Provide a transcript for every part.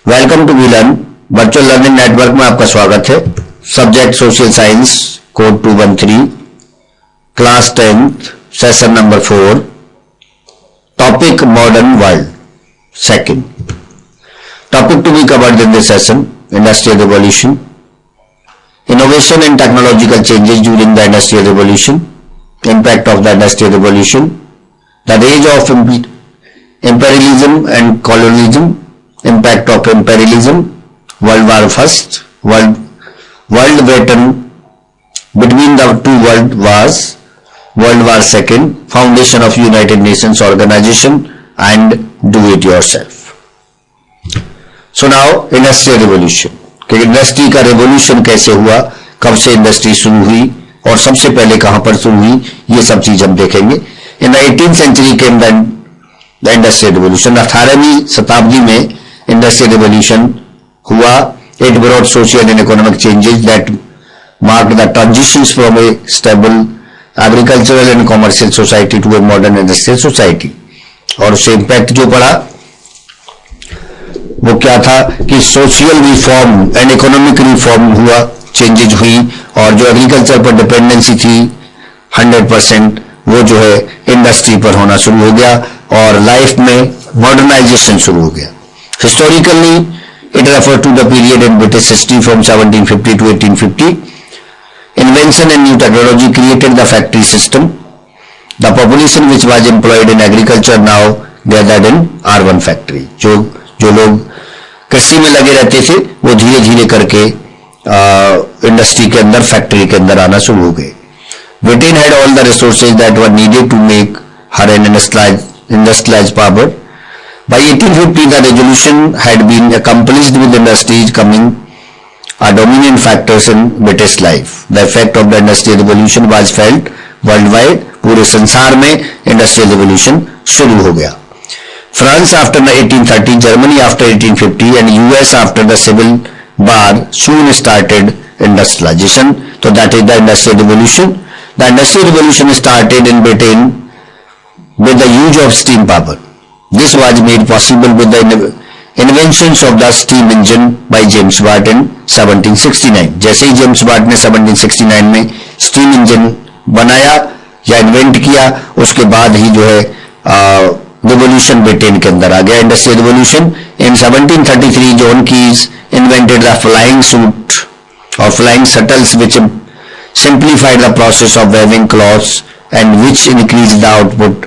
Welcome to we learn virtual learning network में आपका स्वागत है। Subject social science, code 213, class 10th, session number 4, topic modern world. Second topic to be covered in this session, industrial revolution, innovation and technological changes during the industrial revolution, impact of the industrial revolution, the age of imperialism and colonialism, impact of imperialism, World War First, World Britain between the two world wars, World War Second, foundation of United Nations Organization, and do it yourself. So now industrial revolution, कि industry का revolution कैसे हुआ, कब से industry शुरू हुई और सबसे पहले कहां पर शुरू हुई, ये सब चीज हम देखेंगे। In the 18th century came the industrial revolution. 18वीं शताब्दी में इंडस्ट्रियल रिवोल्यूशन हुआ। It brought social and economic changes that marked the transitions from a stable agricultural and commercial society to a modern industrial society. और उससे impact जो पड़ा वो क्या था कि social reform and economic reform हुआ, चेंजेज हुई, और जो एग्रीकल्चर पर डिपेंडेंसी थी 100% वो जो है इंडस्ट्री पर होना शुरू हो गया और लाइफ में मॉडर्नाइजेशन शुरू हो गया। Historically it refer to the period in British history from 1750 to 1850. Invention and new technology created the factory system. The population which was employed in agriculture now gathered in urban factory. जो लोग कृषि में लगे रहते थे वो धीरे धीरे करके इंडस्ट्री के अंदर, फैक्ट्री के अंदर आना शुरू हो गए। Britain had all the resources that were needed to make her an industrialised power. By 1850 the revolution had been accomplished with industries coming a dominant factors in British life. The effect of the industrial revolution was felt worldwide. पूरे संसार में industrial revolution शुरू हो गया। France after the 1830, Germany after 1850 and US after the Civil War soon started industrialization. So that is the industrial revolution. The industrial revolution started in Britain with the use of steam power. This was made possible with the inventions of the steam engine by James Watt in 1769. जैसे ही James Watt ने 1769 में steam engine बनाया या invent किया, उसके बाद ही जो है रिवोल्यूशन ब्रिटेन के अंदर आ गया, industrial revolution. In 1733 John Keys invented the flying suit और flying shuttles which simplified the process of weaving cloths and which increased the output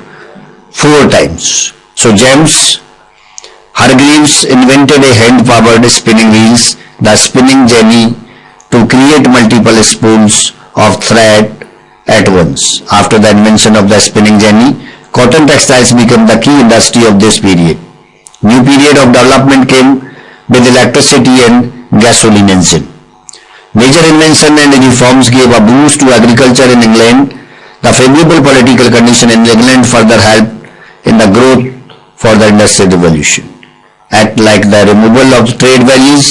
4 times. So James Hargreaves invented a hand-powered spinning wheels, the spinning jenny, to create multiple spools of thread at once. After the invention of the spinning jenny, cotton textiles became the key industry of this period. New period of development came with electricity and gasoline engine. Major invention and reforms gave a boost to agriculture in England. The favorable political condition in England further helped in the growth for the industrial revolution. Act like the removal of trade barriers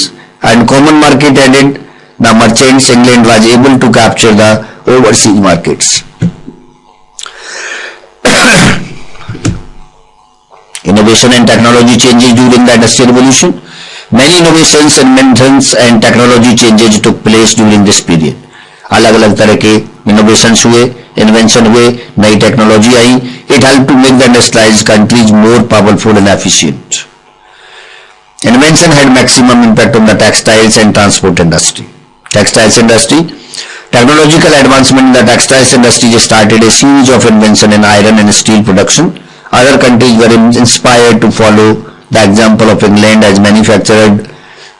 and common market added the merchants, England was able to capture the overseas markets. Innovation and technology changes during the industrial revolution. Many innovations, inventions and technology changes took place during this period. अलग अलग तरह के innovations हुए, invention हुए, नई technology I. It helped to make the industrialized countries more powerful and efficient. Invention had maximum impact on the textiles and transport industry. Textiles industry. Technological advancement in the textiles industry started a series of invention in iron and steel production. Other countries were inspired to follow the example of England as manufactured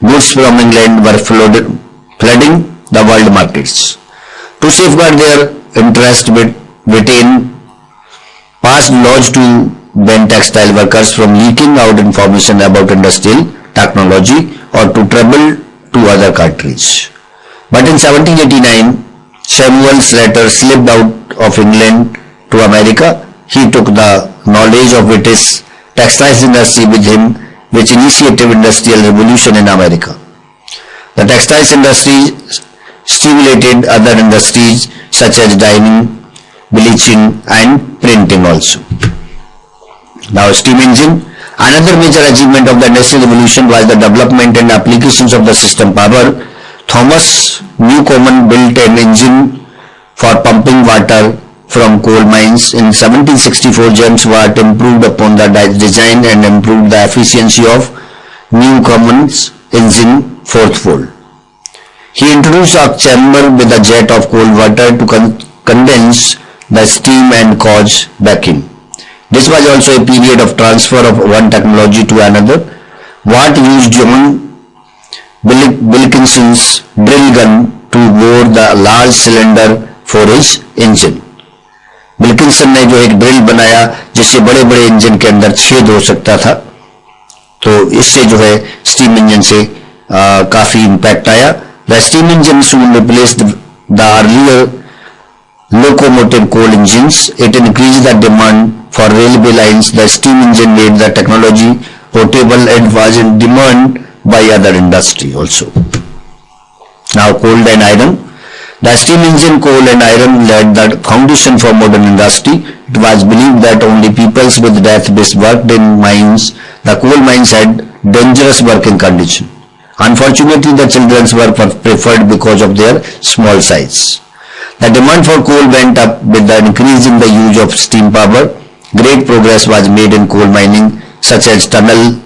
goods from England were flooding the world markets. To safeguard their interest, Britain passed laws to ban textile workers from leaking out information about industrial technology or to travel to other countries. But in 1789, Samuel Slater slipped out of England to America. He took the knowledge of British textiles industry with him, which initiated industrial revolution in America. The textiles industry stimulated other industries such as dyeing, bleaching and printing also. Now steam engine. Another major achievement of the Industrial Revolution was the development and applications of the system power. Thomas Newcomen built an engine for pumping water from coal mines. In 1764, James Watt improved upon the design and improved the efficiency of Newcomen's engine fourfold. He introduced a chamber with a jet of cold water to condense the steam and cause backing. This was also a period of transfer of one technology to another. Watt used John Wilkinson's drill gun to bore the large cylinder for his engine. Wilkinson ने जो एक drill बनाया जिससे बड़े बड़े engine के अंदर छेद हो सकता था, तो इससे जो है स्टीम इंजन से काफी इंपैक्ट आया. The steam engine soon replaced the earlier locomotive coal engines. It increased the demand for railway lines. The steam engine made the technology portable and was in demand by other industry also. Now coal and iron. The steam engine, coal and iron laid the foundation for modern industry. It was believed that only peoples with death-based worked in mines. The coal mines had dangerous working condition. Unfortunately, the children's work were preferred because of their small size. The demand for coal went up with the increase in the use of steam power. Great progress was made in coal mining, such as tunnel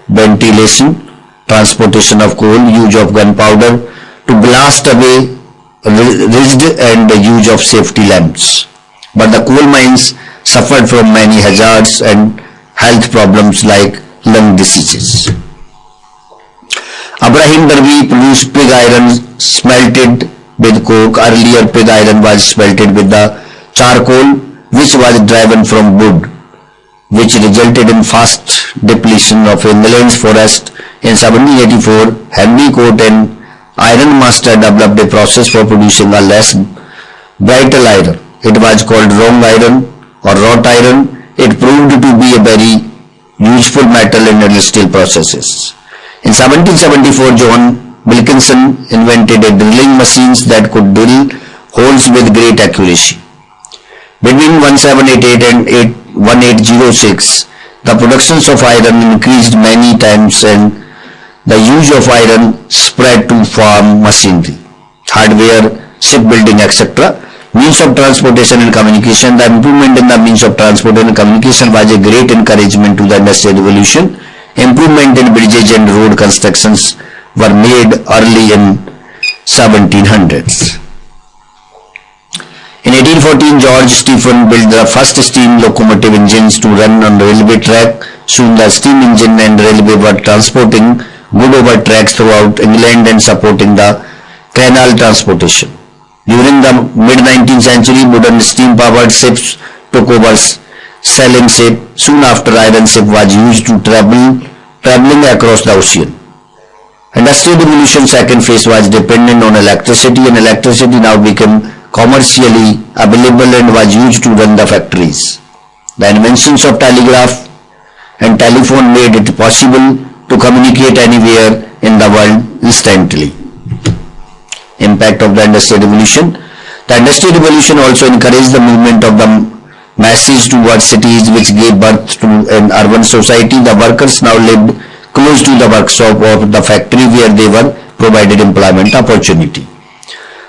ventilation, transportation of coal, use of gunpowder to blast away ridged, and the use of safety lamps. But the coal mines suffered from many hazards and health problems like lung diseases. Abraham Darby produced pig iron smelted with coke. Earlier pig iron was smelted with the charcoal which was driven from wood, which resulted in fast depletion of England's forest. In 1784, Henry Court, an iron master, developed a process for producing a less brittle iron. It was called wrought iron or wrought iron. It proved to be a very useful metal in industrial processes. In 1774, John Wilkinson invented a drilling machines that could drill holes with great accuracy. Between 1788 and 1806, the productions of iron increased many times and the use of iron spread to farm machinery, hardware, shipbuilding, etc. Means of transportation and communication. The improvement in the means of transport and communication was a great encouragement to the Industrial Revolution. Improvement in bridges and road constructions were made early in 1700s. In 1814, George Stephen built the first steam locomotive engines to run on railway track. Soon the steam engine and railway were transporting goods over tracks throughout England and supporting the canal transportation. During the mid-19th century, modern steam-powered ships took over sailing ship. Soon after, iron ship was used to traveling across the ocean. Industrial Revolution second phase was dependent on electricity, and electricity now became commercially available and was used to run the factories. The inventions of telegraph and telephone made it possible to communicate anywhere in the world instantly. Impact of the Industrial Revolution. The Industrial Revolution also encouraged the movement of the masses towards cities, which gave birth to an urban society. The workers now lived close to the workshop or the factory where they were provided employment opportunity.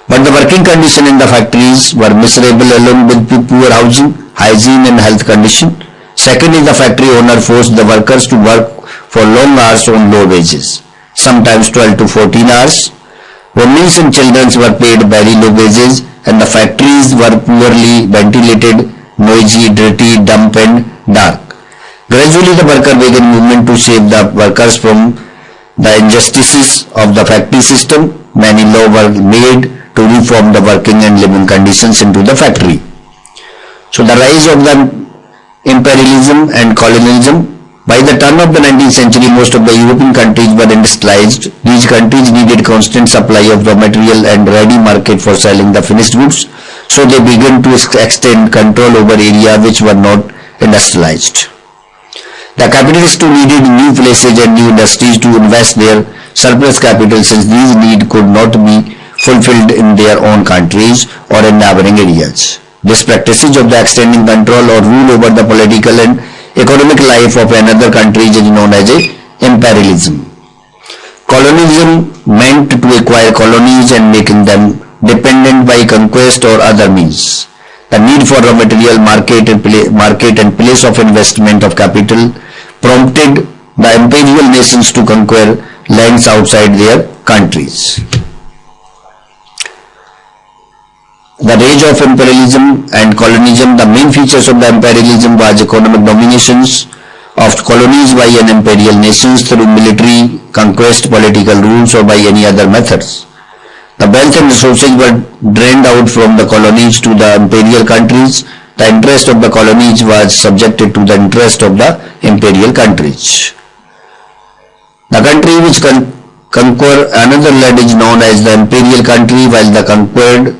But the working conditions in the factories were miserable, along with poor housing, hygiene and health condition. Secondly, the factory owner forced the workers to work for long hours on low wages, sometimes 12 to 14 hours. Women and children were paid very low wages, and the factories were poorly ventilated, noisy, dirty, damp and dark. Gradually, the worker began movement to save the workers from the injustices of the factory system. Many laws were made to reform the working and living conditions into the factory. So the rise of the imperialism and colonialism. By the turn of the 19th century, most of the European countries were industrialized. These countries needed constant supply of raw material and ready market for selling the finished goods, so they began to extend control over areas which were not industrialized. The capitalists too needed new places and new industries to invest their surplus capital, since these needs could not be fulfilled in their own countries or in neighboring areas. These practices of the extending control or rule over the political and economic life of another country is known as a imperialism. Colonialism meant to acquire colonies and making them dependent by conquest or other means. The need for raw material market and place of investment of capital prompted the imperial nations to conquer lands outside their countries. The age of imperialism and colonialism. The main features of the imperialism was economic dominations of colonies by an imperial nations through military conquest, political rules, or by any other methods. The wealth and resources were drained out from the colonies to the imperial countries. The interest of the colonies was subjected to the interest of the imperial countries. The country which conquer another land is known as the imperial country, while the conquered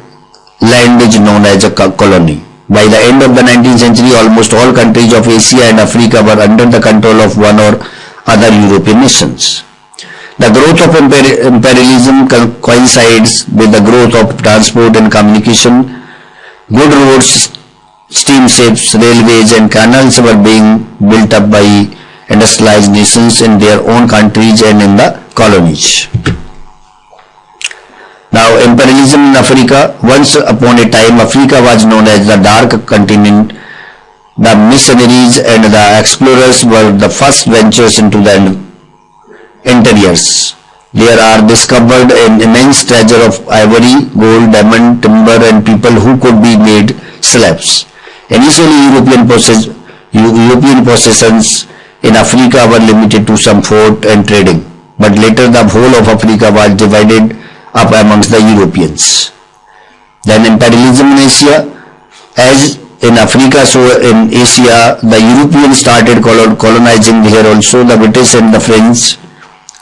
land is known as a colony. By the end of the 19th century, almost all countries of Asia and Africa were under the control of one or other European nations. The growth of imperialism coincides with the growth of transport and communication. Good roads, steamships, railways and canals were being built up by industrialized nations in their own countries and in the colonies. Now, imperialism in Africa. Once upon a time, Africa was known as the Dark Continent. The missionaries and the explorers were the first ventures into the interiors. There are discovered an immense treasure of ivory, gold, diamond, timber, and people who could be made slaves. Initially, European possessions in Africa were limited to some fort and trading, but later the whole of Africa was divided up amongst the Europeans. Then imperialism in Asia. As in Africa, so in Asia, the Europeans started colonizing here also. The British and the French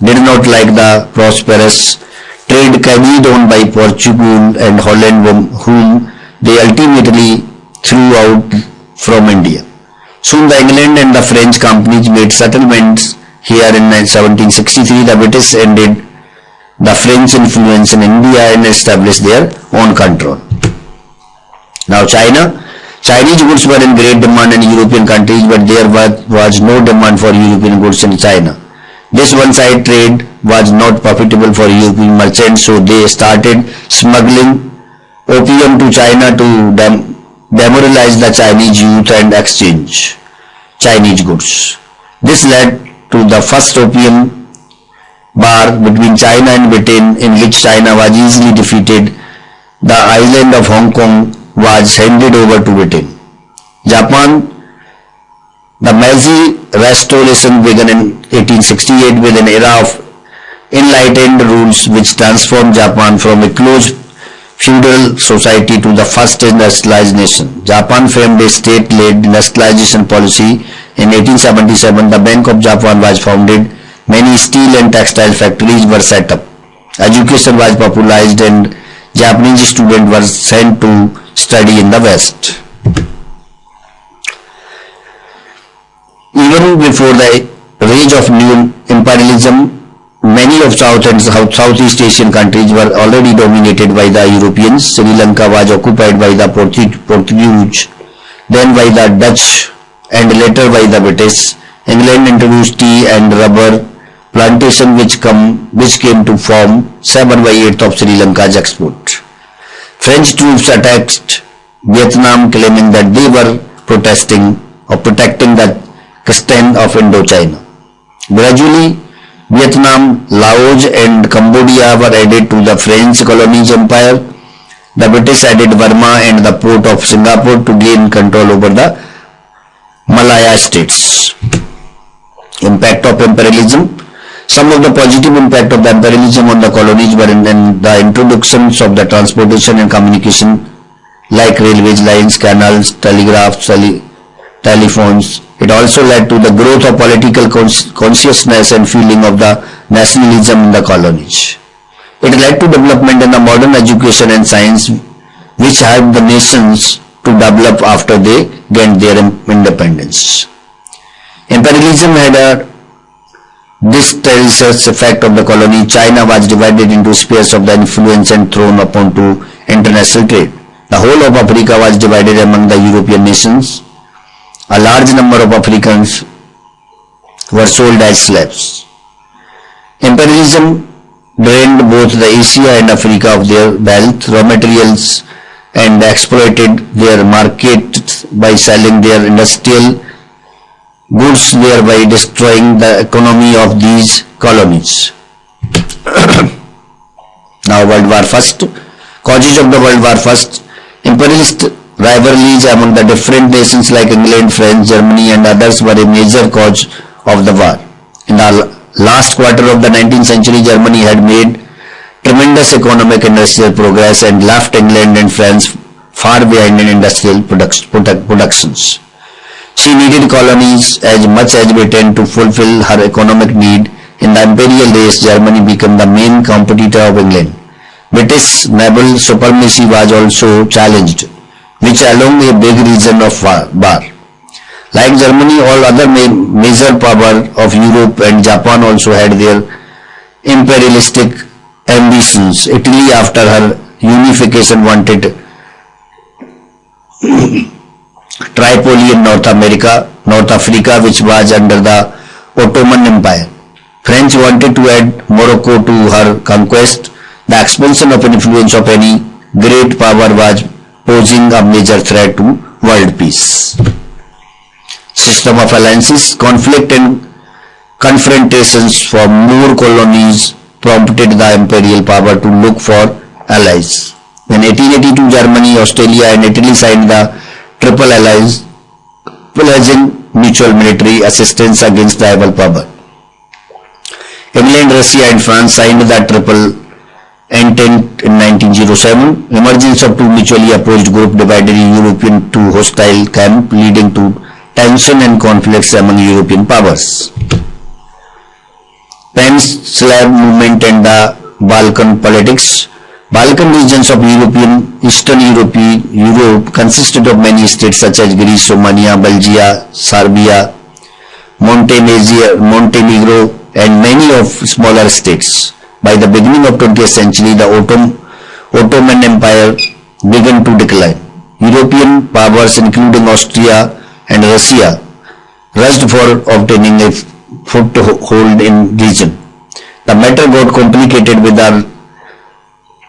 did not like the prosperous trade carried on by Portugal and Holland, whom they ultimately threw out from India. Soon the England and the French companies made settlements here in 1763. The British ended the French influence in India and established their own control. Now China. Chinese goods were in great demand in European countries, but there was no demand for European goods in China. This one-side trade was not profitable for European merchants, so they started smuggling opium to China to demoralize the Chinese youth and exchange Chinese goods. This led to the first opium war between China and Britain, in which China was easily defeated. The island of Hong Kong was handed over to Britain. Japan. The Meiji Restoration began in 1868 with an era of enlightened rules which transformed Japan from a closed feudal society to the first industrialized nation. Japan framed a state-led industrialization policy. In 1877, the Bank of Japan was founded. Many steel and textile factories were set up. Education was popularized and Japanese students were sent to study in the West. Even before the rise of new imperialism, many of South and Southeast Asian countries were already dominated by the Europeans. Sri Lanka was occupied by the Portuguese, then by the Dutch, and later by the British. England introduced tea and rubber plantation which came to form 7/8 of Sri Lanka's export. French troops attacked Vietnam, claiming that they were protecting the extent of Indochina. Gradually, Vietnam, Laos and Cambodia were added to the French colonies empire. The British added Burma and the port of Singapore to gain control over the Malaya states. Impact of imperialism. Some of the positive impact of the imperialism on the colonies were in the introductions of the transportation and communication like railways, lines, canals, telegraphs, telephones. It also led to the growth of political consciousness and feeling of the nationalism in the colonies. It led to development in the modern education and science which helped the nations to develop after they gained their independence. Imperialism had a disastrous effect of the colony. China was divided into spheres of the influence and thrown upon to international trade. The whole of Africa was divided among the European nations. a large number of Africans were sold as slaves. Imperialism drained both the Asia and Africa of their wealth, raw materials, and exploited their markets by selling their industrial goods, thereby destroying the economy of these colonies. Now, World War First. Causes of the World War First. Imperialist rivalries among the different nations like England, France, Germany and others were a major cause of the war. In the last quarter of the 19th century, Germany had made tremendous economic and industrial progress and left England and France far behind in industrial productions. She needed colonies as much as Britain to fulfill her economic need. In the imperial race, Germany became the main competitor of England. British naval supremacy was also challenged, which along a big reason of war. Like Germany, all other major powers of Europe and Japan also had their imperialistic ambitions. Italy, after her unification, wanted Tripoli in North Africa, which was under the Ottoman Empire. French wanted to add Morocco to her conquest. The expulsion of influence of any great power was posing a major threat to world peace. System of alliances, conflict and confrontations for more colonies prompted the imperial power to look for allies. In 1882, Germany, Australia and Italy signed the Triple Alliance, pledging mutual military assistance against rival power. England, Russia and France signed the Triple Entente in 1907. Emergence of two mutually opposed groups divided Europe into hostile camps, leading to tension and conflicts among European powers. Pan-Slav movement and the Balkan politics. Balkan regions of Eastern Europe consisted of many states such as Greece, Romania, Bulgaria, Serbia, Montenegro and many of smaller states. By the beginning of 20th century, the Ottoman Empire began to decline. European powers including Austria and Russia rushed for obtaining a foothold in region. The matter got complicated with the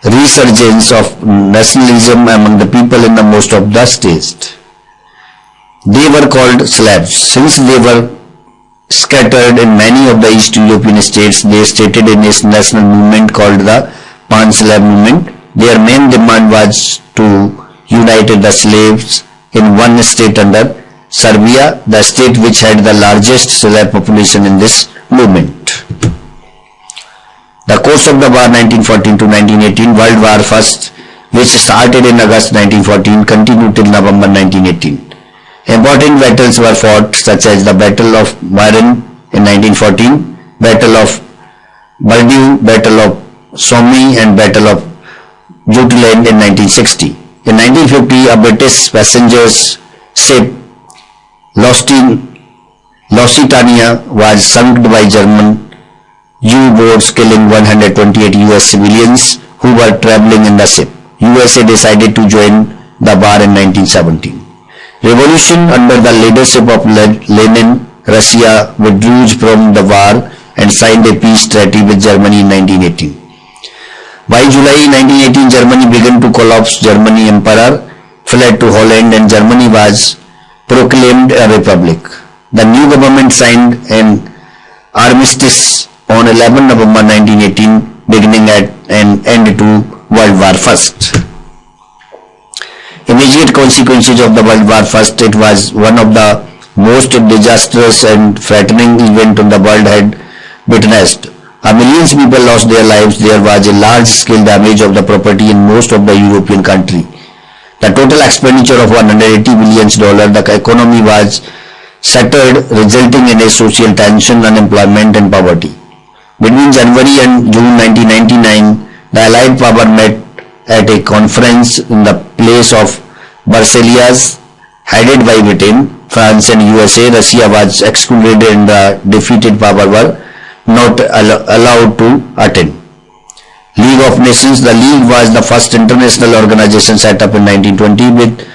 resurgence of nationalism among the people in the most of the states. They were called Slavs. Since they were scattered in many of the East European states, they started a national movement called the Pan-Slav movement. Their main demand was to unite the slaves in one state under Serbia, the state which had the largest Slav population in this movement. The course of the war 1914 to 1918, World War First, which started in August 1914, continued till November 1918. Important battles were fought such as the Battle of Maren in 1914, Battle of Bordeaux, Battle of Somme and Battle of Jutland in 1960. In 1950, a British passengers ship Lusitania was sunk by German U-boats, killing 128 US civilians who were traveling in the ship. USA decided to join the war in 1917. Revolution under the leadership of Lenin, Russia withdrew from the war and signed a peace treaty with Germany in 1918. By July 1918, Germany began to collapse. German emperor fled to Holland and Germany was proclaimed a republic. The new government signed an armistice on 11 November 1918, beginning at an end to World War First. Immediate consequences of the World War First. It was one of the most disastrous and frightening events the world had witnessed. Millions of people lost their lives. There was a large-scale damage of the property in most of the European countries. The total expenditure of $180 billion. The economy was shattered, resulting in a social tension, unemployment, and poverty. Between January and June 1999, the Allied power met at a conference in the place of Versailles, headed by Britain, France, and USA. Russia was excluded and the defeated power were not allowed to attend. League of Nations. The League was the first international organization set up in 1920 with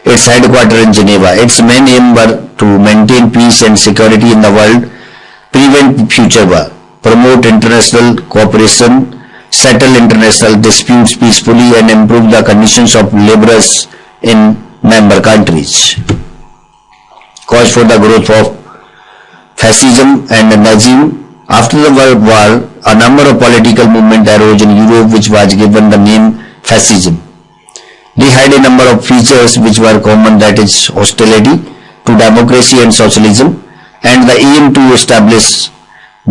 its headquarters in Geneva. Its main aim were to maintain peace and security in the world, prevent future war, promote international cooperation, settle international disputes peacefully, and improve the conditions of laborers in member countries. Cause for the growth of fascism and Nazism. After the World War, a number of political movements arose in Europe which was given the name fascism. They had a number of features which were common, that is hostility to democracy and socialism, and the aim to establish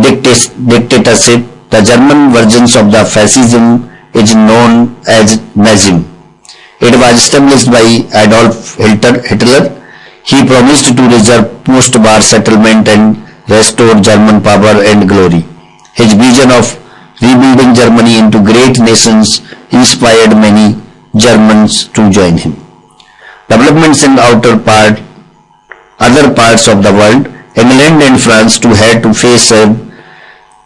dictatorship. The German versions of the fascism is known as Nazism. It was established by Adolf Hitler. He promised to reserve post-war settlement and restore German power and glory. His vision of rebuilding Germany into great nations inspired many Germans to join him. Developments in other parts of the world, England and France too had to face a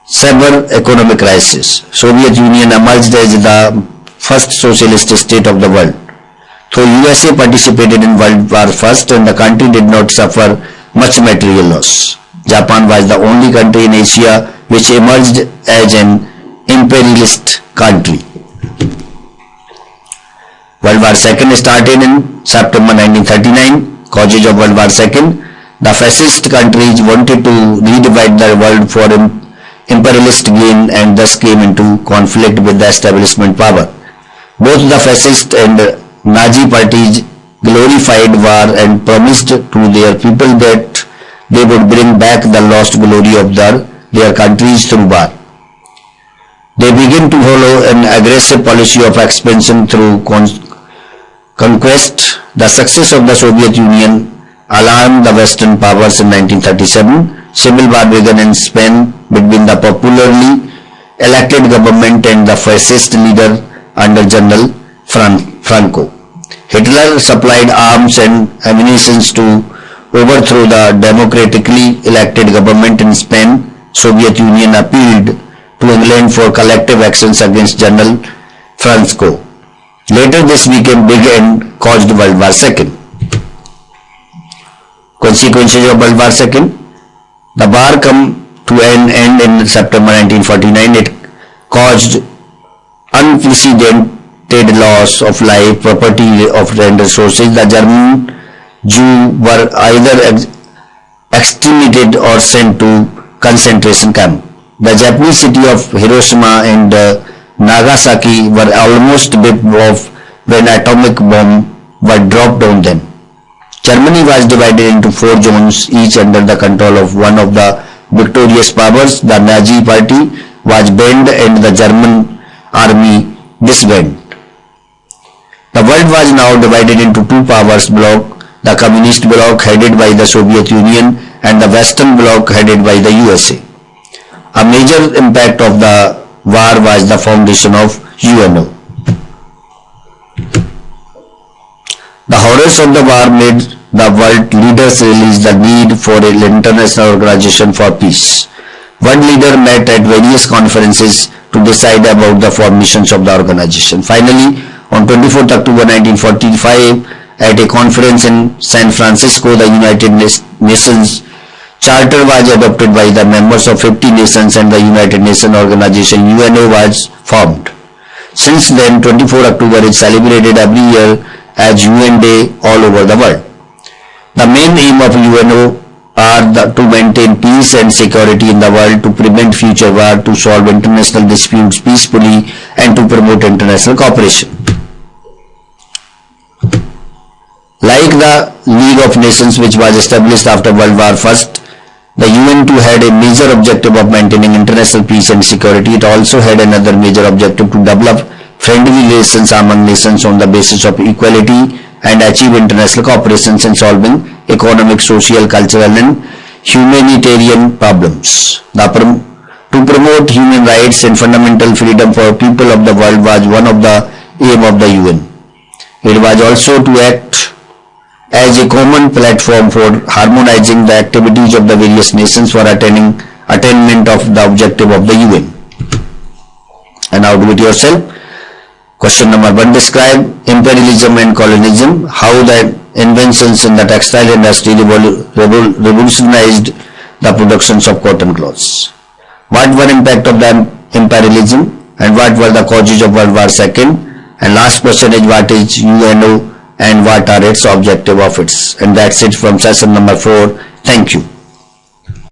severe economic crisis. Soviet Union emerged as the first socialist state of the world. Though USA participated in World War I and the country did not suffer much material loss. Japan was the only country in Asia which emerged as an imperialist country. World War II started in September 1939. Causes of World War II. The fascist countries wanted to redivide the world for imperialist gain and thus came into conflict with the establishment power. Both the fascist and Nazi parties glorified war and promised to their people that they would bring back the lost glory of their countries through war. They began to follow an aggressive policy of expansion through conquest. The success of the Soviet Union alarmed the Western powers in 1937. Civil war began in Spain between the popularly elected government and the fascist leader under General Franco. Hitler supplied arms and ammunition to overthrow the democratically elected government in Spain. Soviet Union appealed to England for collective actions against General Franco. Later this became big and caused World War II. Consequences of World War II. The war came to an end in September 1949. It caused unprecedented loss of life, property, and resources. The German Jews were either exterminated or sent to concentration camp. The Japanese city of Hiroshima and Nagasaki were almost wiped off when atomic bombs were dropped on them. Germany was divided into 4 zones, each under the control of one of the victorious powers. The Nazi party was banned and the German army disbanded. The world was now divided into 2 powers bloc, the communist bloc headed by the Soviet Union and the Western bloc headed by the USA. A major impact of the war was the foundation of UNO. The horrors of the war made the world leaders realize the need for an international organization for peace. World leaders met at various conferences to decide about the formations of the organization. Finally, on 24th October 1945, at a conference in San Francisco, the United Nations Charter was adopted by the members of 50 nations and the United Nations Organization UNO was formed. Since then, 24 October is celebrated every year as UN Day all over the world. The main aim of UNO are to maintain peace and security in the world, to prevent future war, to solve international disputes peacefully, and to promote international cooperation. Like the League of Nations, which was established after World War I, the UN too had a major objective of maintaining international peace and security. It also had another major objective to develop friendly relations among nations on the basis of equality and achieve international cooperation in solving economic, social, cultural and humanitarian problems. To promote human rights and fundamental freedom for people of the world was one of the aim of the UN. It was also to act as a common platform for harmonizing the activities of the various nations for attainment of the objective of the UN. And now do it yourself. Question number 1. Describe imperialism and colonialism. How the inventions in the textile industry revolutionized the productions of cotton clothes. What were impact of the imperialism and what were the causes of World War II? And last question is, what is UNO and what are its objective of its? And that's it from session number 4. Thank you.